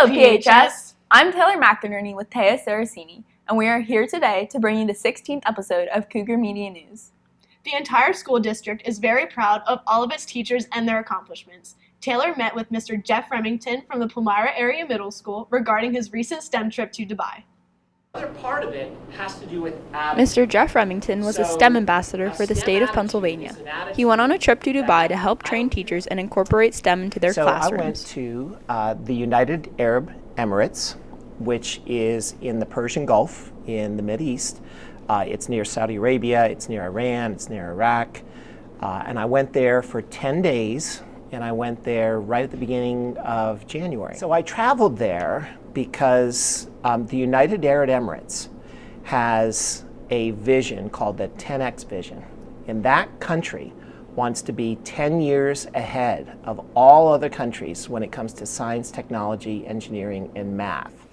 Hello, PHS! I'm Taylor McInerney with Ceresini, and we are here today to bring you the 16th episode of Cougar Media News. The entire school district is very proud of all of its teachers and their accomplishments. Taylor met with Mr. Jeff Remington from the Palmyra Area Middle School regarding his recent STEM trip to Dubai. Another part of it has to do with Mr. Jeff Remington was a STEM ambassador for the state of Pennsylvania. He went on a trip to Dubai to help train teachers and incorporate STEM into their classrooms. I went to the United Arab Emirates, which is in the Persian Gulf in the Mideast. It's near Saudi Arabia, it's near Iran, it's near Iraq. And I went there for 10 days, and I went there right at the beginning of January. So I traveled there because the United Arab Emirates has a vision called the 10X vision. And that country wants to be 10 years ahead of all other countries when it comes to science, technology, engineering, and math.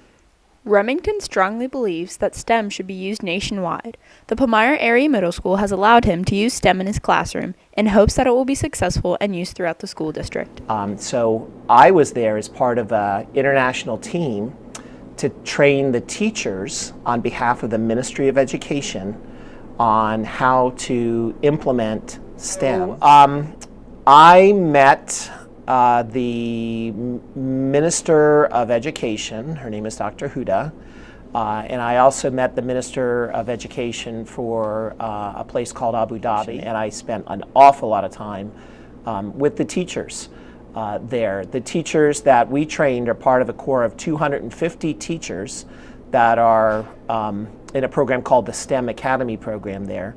Remington strongly believes that STEM should be used nationwide. The Palmyra Area Middle School has allowed him to use STEM in his classroom in hopes that it will be successful and used throughout the school district. So I was there as part of an international team to train the teachers on behalf of the Ministry of Education on how to implement STEM. I met the Minister of Education, her name is Dr. Huda, and I also met the Minister of Education for a place called Abu Dhabi, and I spent an awful lot of time with the teachers there. The teachers that we trained are part of a core of 250 teachers that are in a program called the STEM Academy program there.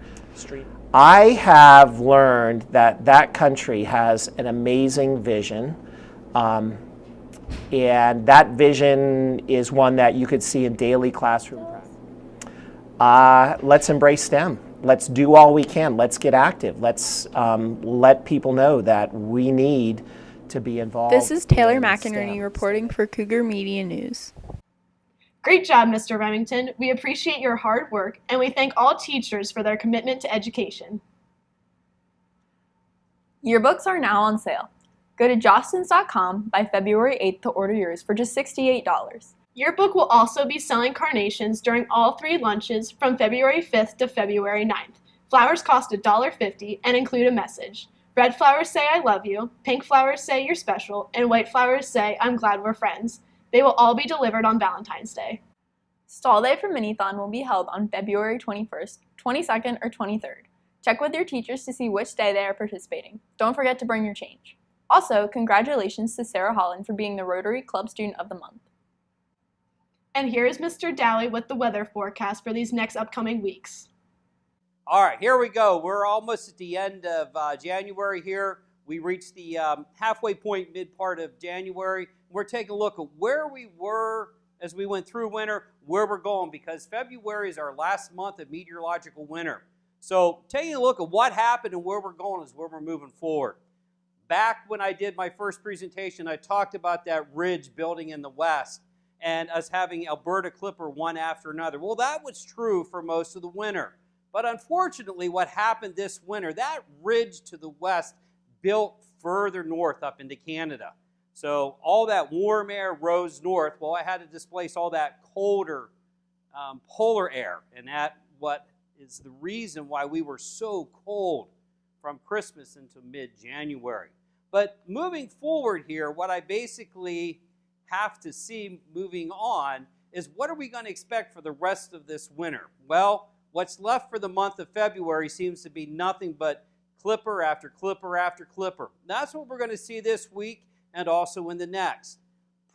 I have learned that that country has an amazing vision, and that vision is one that you could see in daily classroom practice. Let's embrace STEM. Let's do all we can. Let's get active. Let's let people know that we need to be involved. This is Taylor McInerney reporting for Cougar Media News. Great job, Mr. Remington. We appreciate your hard work, and we thank all teachers for their commitment to education. Yearbooks are now on sale. Go to jostens.com by February 8th to order yours for just $68. Yearbook will also be selling carnations during all 3 lunches from February 5th to February 9th. Flowers cost $1.50 and include a message. Red flowers say I love you, pink flowers say you're special, and white flowers say I'm glad we're friends. They will all be delivered on Valentine's Day. Stall Day for Minithon will be held on February 21st, 22nd, or 23rd. Check with your teachers to see which day they are participating. Don't forget to bring your change. Also, congratulations to Sarah Holland for being the Rotary Club Student of the Month. And here is Mr. Dowley with the weather forecast for these next upcoming weeks. All right, here we go. We're almost at the end of January here. We reached the halfway point, mid part of January. We're taking a look at where we were as we went through winter, where we're going, because February is our last month of meteorological winter. So taking a look at what happened and where we're going is where we're moving forward. Back when I did my first presentation, I talked about that ridge building in the west and us having Alberta Clipper one after another. Well, that was true for most of the winter. But unfortunately, what happened this winter, that ridge to the west built further north up into Canada. So all that warm air rose north. Well, I had to displace all that colder polar air, and that what is the reason why we were so cold from Christmas into mid-January. But moving forward here, what I basically have to see moving on is what are we going to expect for the rest of this winter? Well, what's left for the month of February seems to be nothing but clipper after clipper after clipper. That's what we're going to see this week and also in the next.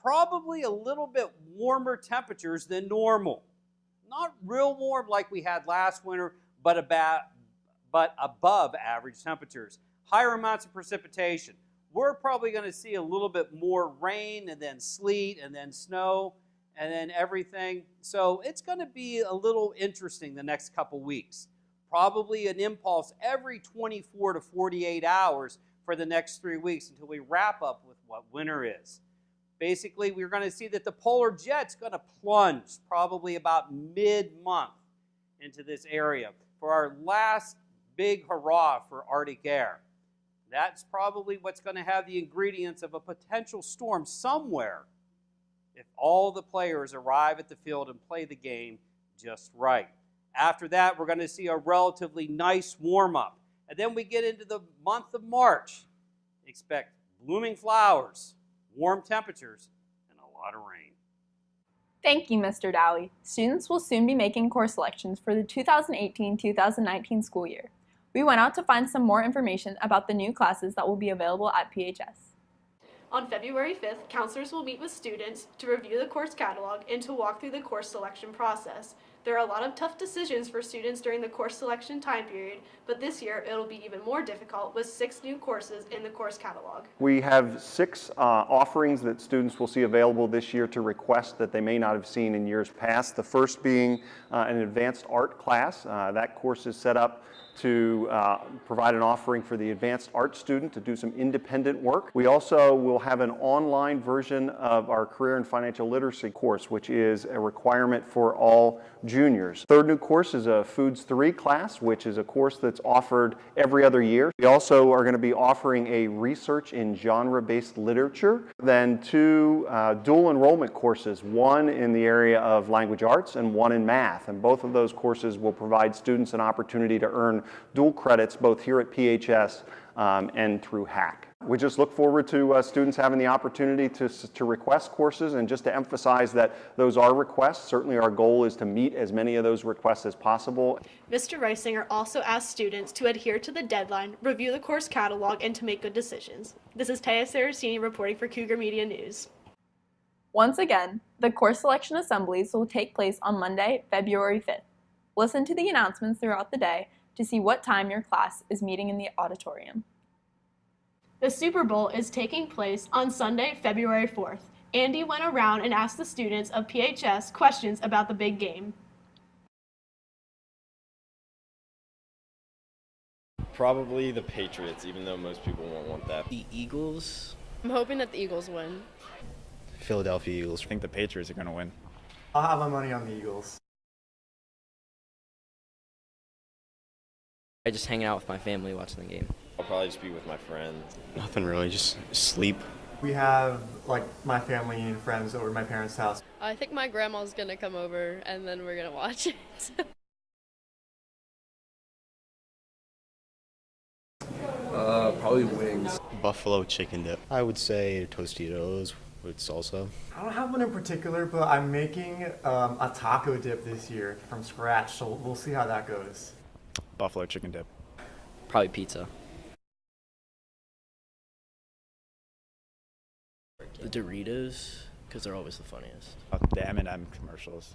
Probably a little bit warmer temperatures than normal. Not real warm like we had last winter, but above average temperatures. Higher amounts of precipitation. We're probably going to see a little bit more rain and then sleet and then snow and then everything. So it's going to be a little interesting the next couple weeks. Probably an impulse every 24 to 48 hours for the next 3 weeks until we wrap up with what winter is. Basically, we're going to see that the polar jet's going to plunge probably about mid-month into this area for our last big hurrah for Arctic air. That's probably what's going to have the ingredients of a potential storm somewhere if all the players arrive at the field and play the game just right. After that, we're going to see a relatively nice warm-up. And then we get into the month of March. Expect blooming flowers, warm temperatures, and a lot of rain. Thank you, Mr. Dowie. Students will soon be making course selections for the 2018-2019 school year. We went out to find some more information about the new classes that will be available at PHS. On February 5th, counselors will meet with students to review the course catalog and to walk through the course selection process. There are a lot of tough decisions for students during the course selection time period, but this year it'll be even more difficult with 6 new courses in the course catalog. We have 6 offerings that students will see available this year to request that they may not have seen in years past. The first being an advanced art class. That course is set up to provide an offering for the advanced art student to do some independent work. We also will have an online version of our career and financial literacy course, which is a requirement for all juniors. Third new course is a Foods 3 class, which is a course that's offered every other year. We also are going to be offering a research in genre-based literature, then 2 dual enrollment courses, one in the area of language arts and one in math. And both of those courses will provide students an opportunity to earn dual credits both here at PHS and through HAC. We just look forward to students having the opportunity to request courses, and just to emphasize that those are requests. Certainly our goal is to meet as many of those requests as possible. Mr. Reisinger also asked students to adhere to the deadline, review the course catalog, and to make good decisions. This is Taya Ceresini reporting for Cougar Media News. Once again, the course selection assemblies will take place on Monday, February 5th. Listen to the announcements throughout the day to see what time your class is meeting in the auditorium. The Super Bowl is taking place on Sunday, February 4th. Andy went around and asked the students of PHS questions about the big game. Probably the Patriots, even though most people won't want that. The Eagles. I'm hoping that the Eagles win. Philadelphia Eagles. I think the Patriots are going to win. I'll have my money on the Eagles. I just hang out with my family watching the game. I'll probably just be with my friends. Nothing really, just sleep. We have my family and friends over at my parents' house. I think my grandma's gonna come over and then we're gonna watch it. Probably wings. Buffalo chicken dip. I would say Tostitos with salsa. I don't have one in particular, but I'm making a taco dip this year from scratch, so we'll see how that goes. Buffalo chicken dip. Probably pizza. The Doritos, because they're always the funniest. The M&M commercials.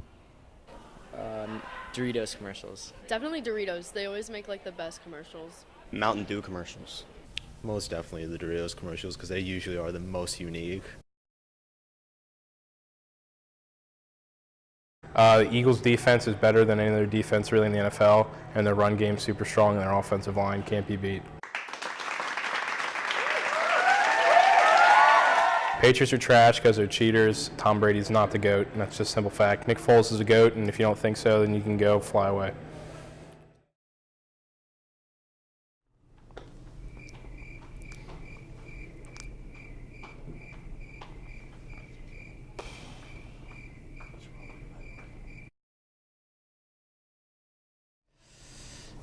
Doritos commercials. Definitely Doritos. They always make like the best commercials. Mountain Dew commercials. Most definitely the Doritos commercials, because they usually are the most unique. The Eagles' defense is better than any other defense really in the NFL, and their run game's super strong, and their offensive line can't be beat. Patriots are trash because they're cheaters. Tom Brady's not the GOAT, and that's just a simple fact. Nick Foles is a GOAT, and if you don't think so, then you can go fly away.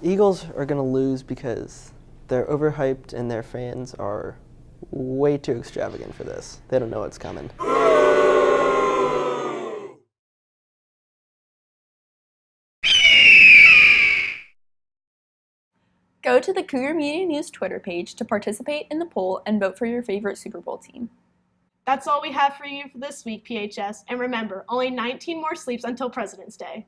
Eagles are going to lose because they're overhyped and their fans are way too extravagant for this. They don't know what's coming. Go to the Cougar Media News Twitter page to participate in the poll and vote for your favorite Super Bowl team. That's all we have for you for this week, PHS. And remember, only 19 more sleeps until President's Day.